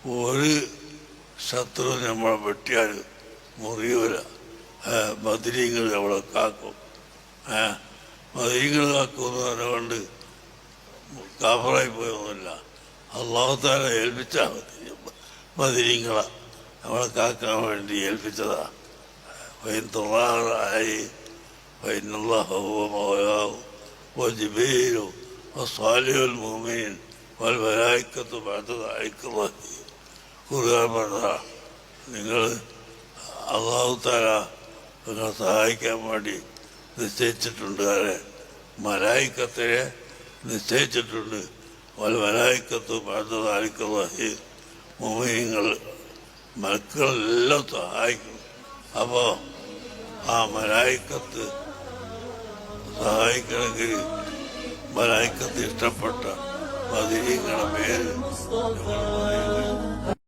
ഒരു ശത്രു നമ്മളെ വെട്ടിയാൽ മുറിയൂല. ബദരീങ്ങൾ നമ്മളെ കാക്കും. ബദരീങ്ങൾ കാക്കുമെന്ന് പറഞ്ഞുകൊണ്ട് കാഫറായി പോയൊന്നുമില്ല. അള്ളാഹു തആല ഏൽപ്പിച്ചാൽ മതി. ബദരീങ്ങളെ നമ്മളെ കാക്കാൻ വേണ്ടി ഏൽപ്പിച്ചതാ. നിങ്ങൾ അള്ളാഹു തആല നിങ്ങളെ സഹായിക്കാൻ വേണ്ടി നിശ്ചയിച്ചിട്ടുണ്ട്. മലായിക്കത്തെ നിശ്ചയിച്ചിട്ടുണ്ട്. മലായിക്കത്ത് ബഅദ മുഅ്മിനീങ്ങൾ മക്കളെല്ലാം സഹായിക്കും. അപ്പോൾ ആ മലായിക്കത്ത് സഹായിക്കണമെങ്കിൽ മലായിക്കത്ത് ഇഷ്ടപ്പെട്ട ബദരീങ്ങളുടെ പേര്